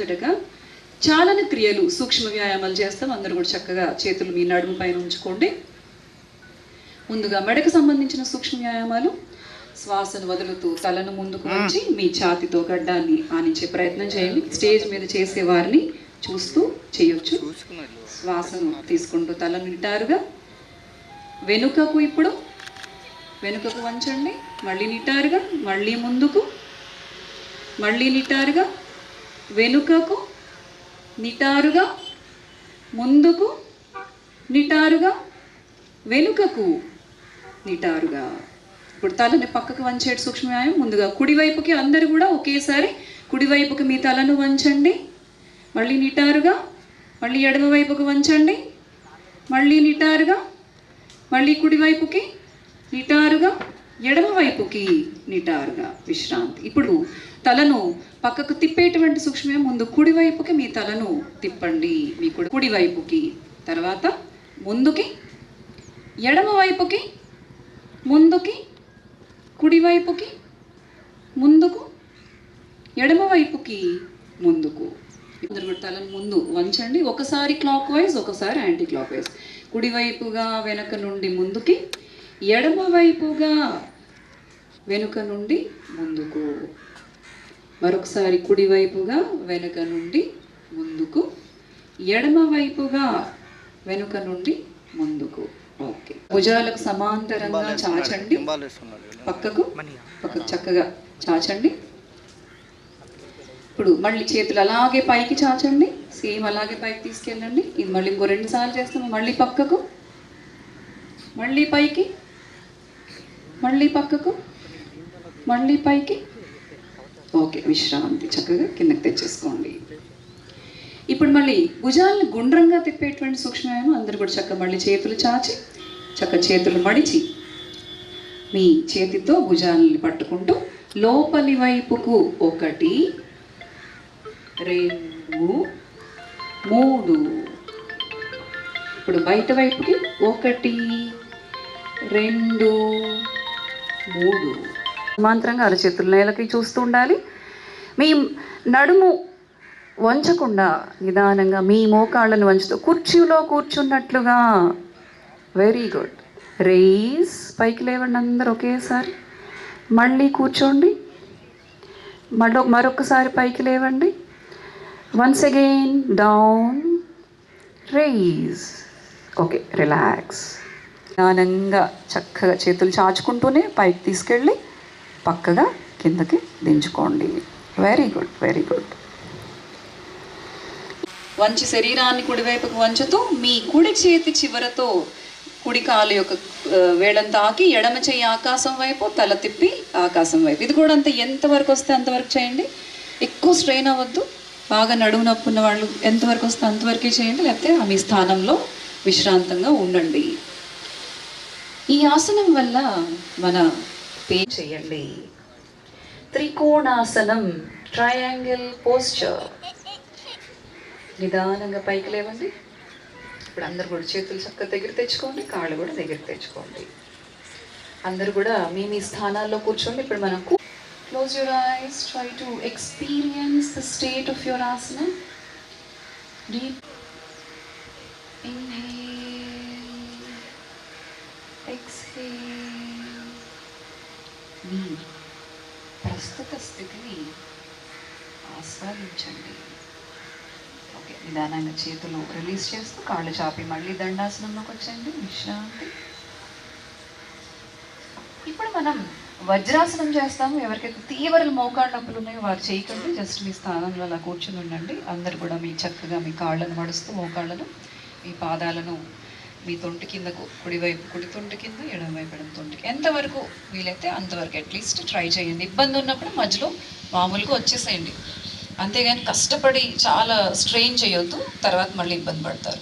మొట్టమొదటగా చాలన క్రియలు సూక్ష్మ వ్యాయామాలు చేస్తాం. అందరూ కూడా చక్కగా చేతులు మీ నడుము పైన ఉంచుకోండి. ముందుగా మెడకు సంబంధించిన సూక్ష్మ వ్యాయామాలు. శ్వాసను వదులుతూ తలను ముందుకు వచ్చి మీ ఛాతితో గడ్డాన్ని ఆనించే ప్రయత్నం చేయండి. స్టేజ్ మీద చేసే వారిని చూస్తూ చేయొచ్చు. శ్వాసను తీసుకుంటూ తలను నిటారుగా వెనుకకు, ఇప్పుడు వెనుకకు వంచండి. మళ్ళీ నిటారుగా, మళ్ళీ ముందుకు, మళ్ళీ నిటారుగా, వెనుకకు, నిటారుగా, ముందుకు, నిటారుగా, వెనుకకు, నిటారుగా. ఇప్పుడు తలని పక్కకు వంచేటి సూక్ష్మ వ్యాయామం. ముందుగా కుడివైపుకి అందరూ కూడా ఒకేసారి కుడివైపుకి మీ తలను వంచండి. మళ్ళీ నిటారుగా, మళ్ళీ ఎడమ వైపుకు వంచండి. మళ్ళీ నిటారుగా, మళ్ళీ కుడివైపుకి నిటారుగా, ఎడమ వైపుకి నిటారుగా. విశ్రాంతి. ఇప్పుడు తలను పక్కకు తిప్పేటువంటి సూక్ష్మం. ముందు కుడివైపుకి మీ తలను తిప్పండి. మీ కుడివైపుకి, తర్వాత ముందుకి, ఎడమ వైపుకి, ముందుకి, కుడివైపుకి, ముందుకు, ఎడమ వైపుకి, ముందుకు. అందరూ తలను ముందు వంచండి. ఒకసారి క్లాక్ వైజ్, ఒకసారి యాంటీ క్లాక్ వైజ్. కుడివైపుగా వెనక నుండి ముందుకి, ఎడమ వైపుగా వెనుక నుండి ముందుకు. మరొకసారి కుడివైపుగా వెనుక నుండి ముందుకు, ఎడమ వైపుగా వెనుక నుండి ముందుకు. ఓకే. భుజాలకు సమాంతరంగా చాచండి. పక్కకు పక్కకు చక్కగా చాచండి. ఇప్పుడు మళ్ళీ చేతులు అలాగే పైకి చాచండి. సేమ్ అలాగే పైకి తీసుకెళ్ళండి. ఇది మళ్ళీ ఇంకో 2 సార్లు చేస్తాము. మళ్ళీ పక్కకు, మళ్ళీ పైకి, మళ్ళీ పక్కకు, మళ్ళీ పైకి. ఓకే. విశ్రాంతి. చక్కగా కిందకి తెచ్చేసుకోండి. ఇప్పుడు మళ్ళీ భుజాలను గుండ్రంగా తిప్పేటువంటి సూక్ష్మవ్యాయామం. అందరూ కూడా చక్కగా మళ్ళీ చేతులు చాచి, చక్కగా చేతులు మడిచి మీ చేతితో భుజాలని పట్టుకుంటూ లోపలి వైపుకు 1, 2, 3. ఇప్పుడు బయట వైపుకి 1, 2, 3. సమాంతరంగా అరచేతులు నేలకి చూస్తూ ఉండాలి. మీ నడుము వంచకుండా నిదానంగా మీ మోకాళ్ళను వంచుతూ కుర్చీలో కూర్చున్నట్లుగా. Very good. రైజ్. పైకి లేవండి అందరూ ఒకేసారి. మళ్ళీ కూర్చోండి. మరొకసారి పైకి లేవండి. Once again down, rise. Okay. Relax. నిదానంగా చక్కగా చేతులు చాచుకుంటూనే పైకి తీసుకెళ్ళి పక్కగా కిందకి దించుకోండి. Very good, very good. వంచి శరీరాన్ని కుడివైపుకు వంచుతూ మీ కుడి చేతి చివరతో కుడి కాలు యొక్క వేళ్ళను తాకి ఎడమ చెయ్యి ఆకాశం వైపు, తల తిప్పి ఆకాశం వైపు. ఇది కూడా అంతే. ఎంతవరకు వస్తే అంతవరకు చేయండి. ఎక్కువ స్ట్రెయిన్ అవ్వద్దు. బాగా నడుము నొప్పి ఉన్న వాళ్ళు ఎంతవరకు వస్తే అంతవరకే చేయండి. లేకపోతే మీ స్థానంలో విశ్రాంతంగా ఉండండి. ఈ ఆసనం వల్ల మన పెయిన్ చేయండి. త్రికోణాసనం, ట్రయాంగిల్ పోస్చర్. నిదానంగా పైకి లేవండి. ఇప్పుడు అందరు కూడా చేతులు చక్కగా దగ్గర తెచ్చుకోండి. కాళ్ళు కూడా దగ్గర తెచ్చుకోండి. అందరూ కూడా మీ మీ స్థానాల్లో కూర్చోండి. ఇప్పుడు మనం close your eyes. Try to experience the state of your asana. Deep inhale, exhale. మీ ప్రస్తుత స్థితిని ఆస్వాదించండి. ఓకే. నిదానంగా చేతులు రిలీజ్ చేస్తూ కాళ్ళు చాపి మళ్ళీ దండాసనంలోకి వచ్చేయండి. విశ్రాంతి. ఇప్పుడు మనం వజ్రాసనం చేస్తాము. ఎవరికైతే తీవ్ర మోకాళ్ళ నొప్పులు ఉన్నాయో వారు చేయకండి. జస్ట్ మీ స్థానంలో అలా కూర్చుని ఉండండి. అందరు కూడా మీ చక్కగా మీ కాళ్ళను మడుస్తూ మోకాళ్ళను, మీ పాదాలను మీ తొంటి కిందకు, కుడివైపు కుడి తొంటి కింద, ఎడమవైపు ఎడమ తొంటికి ఎంతవరకు వీలైతే అంతవరకు అట్లీస్ట్ ట్రై చేయండి. ఇబ్బంది ఉన్నప్పుడు మధ్యలో మామూలుగా వచ్చేసేయండి. అంతేగాని కష్టపడి చాలా స్ట్రెయిన్ చేయొద్దు. తర్వాత మళ్ళీ ఇబ్బంది పడతారు.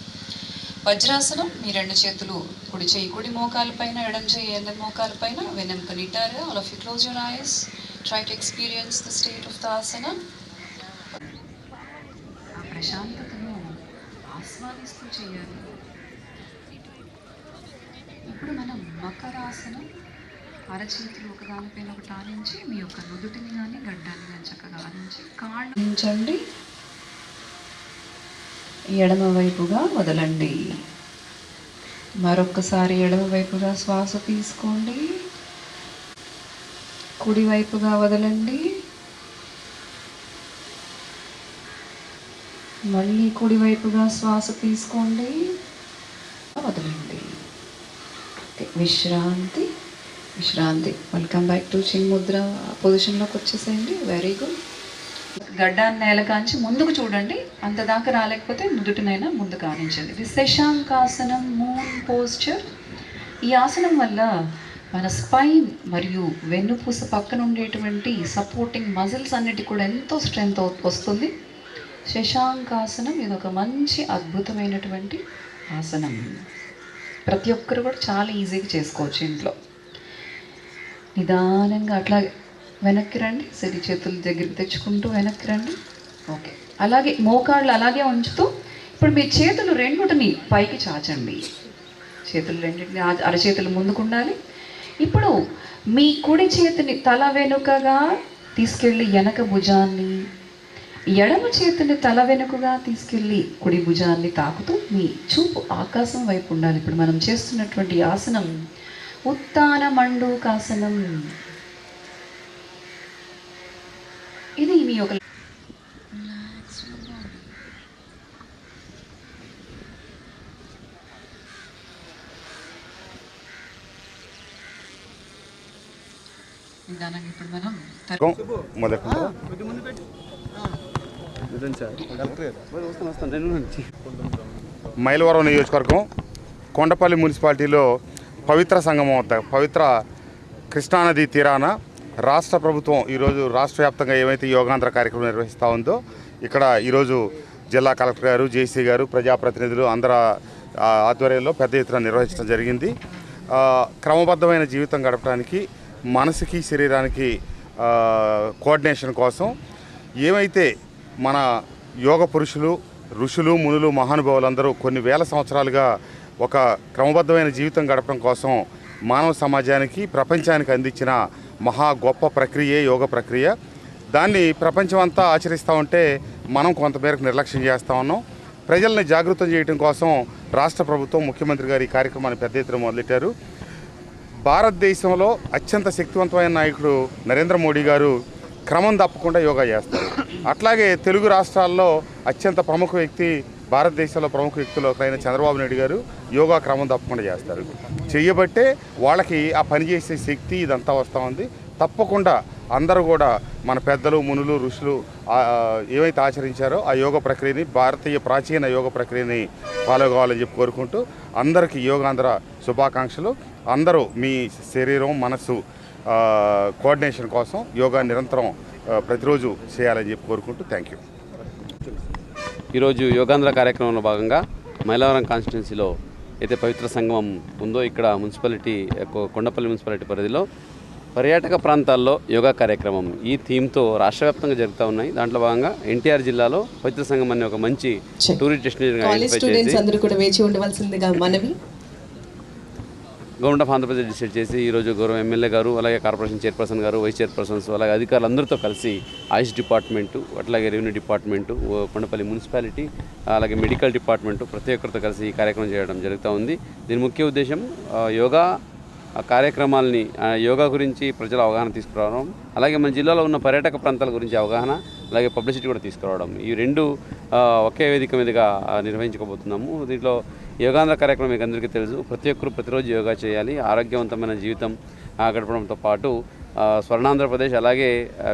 వజ్రాసనం. మీ 2 చేతులు కుడి చేయి కుడి మోకాల పైన, ఎడమ చేయి ఎడమ మోకాల పైన, వెనక నిటారుగా. All of you close your eyes. Try to experience the state of the asana. ఆ ప్రశాంతతను ఆస్వాదిస్తూ చేయాలి. ఇప్పుడు మనం మకరాసనం. అరచేతులు ఒకదానిపైన ఒకటి ఆనించి మీ యొక్క నుదుటిని కానీ గడ్డాన్ని కానీ చక్కగా ఆనించి కాళ్ళు ఉంచండి. ఎడమ వైపుగా వదలండి. మరొక్కసారి ఎడమ వైపుగా శ్వాస తీసుకోండి. కుడివైపుగా వదలండి. మళ్ళీ కుడివైపుగా శ్వాస తీసుకోండి, వదలండి. విశ్రాంతి విశ్రాంతి. వెల్కమ్ బ్యాక్ టు చిన్ముద్ర పొజిషన్లోకి వచ్చేసేయండి. Very good. గడ్డాన్ని నేల కాంచి ముందుకు చూడండి. అంత దాకా రాలేకపోతే నుదుటినైనా ముందు కానించండి. ఇది శశాంకాసనం, మూన్ పోస్చర్. ఈ ఆసనం వల్ల మన స్పైన్ మరియు వెన్నుపూస పక్కన ఉండేటువంటి సపోర్టింగ్ మజిల్స్ అన్నిటి కూడా ఎంతో స్ట్రెంగ్త్ వస్తుంది. శశాంకాసనం ఇది ఒక మంచి అద్భుతమైనటువంటి ఆసనం. ప్రతి ఒక్కరు కూడా చాలా ఈజీగా చేసుకోవచ్చు ఇంట్లో. నిదానంగా అట్లాగే వెనక్కి రండి. సిరి చేతుల దగ్గరికి తెచ్చుకుంటూ వెనక్కి రండి. ఓకే. అలాగే మోకాళ్ళు అలాగే ఉంచుతూ ఇప్పుడు మీ చేతులు రెండుటిని పైకి చాచండి. చేతులు రెండింటిని అరచేతులు ముందుకు ఉండాలి. ఇప్పుడు మీ కుడి చేతిని తల వెనుకగా తీసుకెళ్ళి వెనక భుజాన్ని, ఎడమ చేతిని తల వెనుకగా తీసుకెళ్ళి కుడి భుజాన్ని తాకుతూ మీ చూపు ఆకాశం వైపు ఉండాలి. ఇప్పుడు మనం చేస్తున్నటువంటి ఆసనం ఉత్తాన మండూకాసనం. ఇది మీ ఒక నిదానంగా ఇప్పుడు మనం మైలవరం నియోజకవర్గం కొండపల్లి మున్సిపాలిటీలో పవిత్ర సంగమం వద్ద పవిత్ర కృష్ణానది తీరాన రాష్ట్ర ప్రభుత్వం ఈరోజు రాష్ట్ర వ్యాప్తంగా ఏమైతే యోగాంధ్ర కార్యక్రమం నిర్వహిస్తూ ఉందో ఇక్కడ ఈరోజు జిల్లా కలెక్టర్ గారు, జేసీ గారు, ప్రజాప్రతినిధులు అందరి ఆధ్వర్యంలో పెద్ద ఎత్తున నిర్వహించడం జరిగింది. క్రమబద్ధమైన జీవితం గడపడానికి మనసుకి శరీరానికి కోఆర్డినేషన్ కోసం ఏమైతే మన యోగ పురుషులు, ఋషులు, మునులు, మహానుభావులందరూ కొన్ని వేల సంవత్సరాలుగా ఒక క్రమబద్ధమైన జీవితం గడపడం కోసం మానవ సమాజానికి, ప్రపంచానికి అందించిన మహా గొప్ప ప్రక్రియే యోగ ప్రక్రియ. దాన్ని ప్రపంచం అంతా ఆచరిస్తూ ఉంటే మనం కొంతమేరకు నిర్లక్ష్యం చేస్తూ ఉన్నాం. ప్రజల్ని జాగృతం చేయడం కోసం రాష్ట్ర ప్రభుత్వం, ముఖ్యమంత్రి గారు ఈ కార్యక్రమాన్ని పెద్ద ఎత్తున మొదలెట్టారు. భారతదేశంలో అత్యంత శక్తివంతమైన నాయకుడు నరేంద్ర మోడీ గారు క్రమం తప్పకుండా యోగా చేస్తారు. అట్లాగే తెలుగు రాష్ట్రాల్లో అత్యంత ప్రముఖ వ్యక్తి, భారతదేశంలో ప్రముఖ వ్యక్తులు ఒకరైన చంద్రబాబు నాయుడు గారు యోగా క్రమం తప్పకుండా చేస్తారు. చెయ్యబట్టే వాళ్ళకి ఆ పనిచేసే శక్తి ఇదంతా వస్తూ ఉంది. తప్పకుండా అందరూ కూడా మన పెద్దలు, మునులు, ఋషులు ఏవైతే ఆచరించారో ఆ యోగ ప్రక్రియని, భారతీయ ప్రాచీన యోగ ప్రక్రియని ఫాలో కావాలని చెప్పి కోరుకుంటూ అందరికీ యోగాంధ్ర శుభాకాంక్షలు. అందరూ మీ శరీరం, మనసు కోఆర్డినేషన్ కోసం యోగా నిరంతరం ప్రతిరోజు చేయాలని చెప్పి కోరుకుంటూ థ్యాంక్ యూ. ఈరోజు యోగాంధ్ర కార్యక్రమంలో భాగంగా మైలవరం కాన్స్టిట్యున్సీలో అయితే పవిత్ర సంగమం ఉందో ఇక్కడ మున్సిపాలిటీ, కొండపల్లి మున్సిపాలిటీ పరిధిలో పర్యాటక ప్రాంతాల్లో యోగా కార్యక్రమం ఈ థీమ్తో రాష్ట్ర వ్యాప్తంగా జరుగుతూ ఉన్నాయి. దాంట్లో భాగంగా ఎన్టీఆర్ జిల్లాలో పవిత్ర సంగమం అనే ఒక మంచి tourist destination government of Andhra Pradesh decide చేసి ఈరోజు గౌరవ ఎమ్మెల్యే గారు, అలాగే కార్పొరేషన్ చైర్పర్సన్ గారు, వైస్ చైర్పర్సన్స్, అలాగే అధికారులందరితో కలిసి ఆయుష్ డిపార్ట్మెంటు, అట్లాగే రెవెన్యూ డిపార్ట్మెంటు, కొండపల్లి మున్సిపాలిటీ, అలాగే మెడికల్ డిపార్ట్మెంటు ప్రతి ఒక్కరితో కలిసి ఈ కార్యక్రమం చేయడం జరుగుతూ ఉంది. దీని ముఖ్య ఉద్దేశం యోగా కార్యక్రమాలని, యోగా గురించి ప్రజల అవగాహన తీసుకురావడం, అలాగే మన జిల్లాలో ఉన్న పర్యాటక ప్రాంతాల గురించి అవగాహన, అలాగే పబ్లిసిటీ కూడా తీసుకురావడం. ఈ రెండు ఒకే వేదిక మీదుగా నిర్వహించుకోబోతున్నాము. దీంట్లో యోగాంధ్ర కార్యక్రమం మీకు అందరికీ తెలుసు. ప్రతి ఒక్కరు ప్రతిరోజు యోగా చేయాలి. ఆరోగ్యవంతమైన జీవితం గడపడంతో పాటు స్వర్ణాంధ్రప్రదేశ్ అలాగే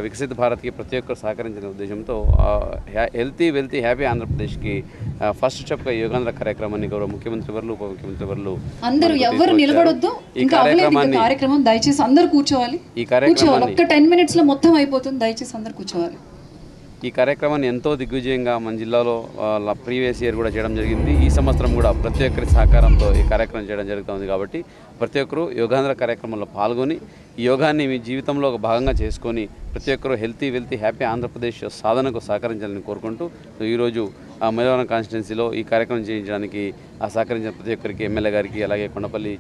వికసిత భారత్కి ప్రతి ఒక్కరు సహకరించిన ఉద్దేశంతో హెల్తీ, వెల్తీ, హ్యాపీ ఆంధ్రప్రదేశ్కి ఫస్ట్ స్టెప్గా యోగాంధ్ర కార్యక్రమాన్ని గౌరవ ముఖ్యమంత్రి వర్లు, ఉప ముఖ్యమంత్రి వర్లు అందరూ ఎవరు నిలబడొద్దు. ఈ కార్యక్రమం దయచేసి అందరూ కూర్చోవాలి. ఈ కార్యక్రమం ఒక్క 10 minutes లో మొత్తం అయిపోతుంది. దయచేసి అందరూ కూర్చోవాలి. ఈ కార్యక్రమాన్ని ఎంతో దిగ్విజయంగా మన జిల్లాలో ప్రీవియస్ ఇయర్ కూడా చేయడం జరిగింది. ఈ సంవత్సరం కూడా ప్రతి ఒక్కరి సహకారంతో ఈ కార్యక్రమం చేయడం జరుగుతుంది. కాబట్టి ప్రతి ఒక్కరూ యోగాంధ్ర కార్యక్రమంలో పాల్గొని ఈ యోగాన్ని మీ జీవితంలో ఒక భాగంగా చేసుకొని ప్రతి ఒక్కరూ హెల్తీ, వెల్తీ, హ్యాపీ ఆంధ్రప్రదేశ్ సాధనకు సహకరించాలని కోరుకుంటూ ఈరోజు మైలవరం కాన్స్టిట్యున్సీలో ఈ కార్యక్రమం చేయించడానికి సహకరించిన ప్రతి ఒక్కరికి, ఎమ్మెల్యే గారికి, అలాగే కొండపల్లి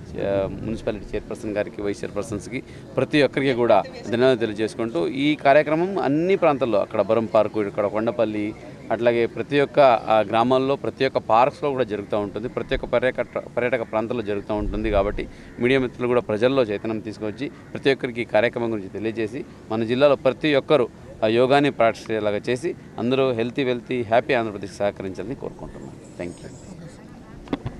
మున్సిపాలిటీ చైర్పర్సన్ గారికి, వైస్ చైర్పర్సన్స్కి ప్రతి ఒక్కరికి కూడా ధన్యవాదాలు తెలియజేసుకుంటూ ఈ కార్యక్రమం అన్ని ప్రాంతాల్లో, అక్కడ బరం పార్కు, ఇక్కడ కొండపల్లి, అట్లాగే ప్రతి ఒక్క గ్రామాల్లో ప్రతి ఒక్క పార్క్స్లో కూడా జరుగుతూ ఉంటుంది, ప్రతి ఒక్క పర్యాటక ప్రాంతాల్లో జరుగుతూ ఉంటుంది. కాబట్టి మీడియా మిత్రులు కూడా ప్రజల్లో చైతన్యం తీసుకొచ్చి ప్రతి ఒక్కరికి ఈ కార్యక్రమం గురించి తెలియజేసి మన జిల్లాలో ప్రతి ఒక్కరూ ఆ యోగాని ప్రాక్టీస్ చేసి అందరూ హెల్తీ హ్యాపీ ఆంధ్రప్రదేశ్ సహకరించాలని కోరుకుంటున్నాను. Thank you.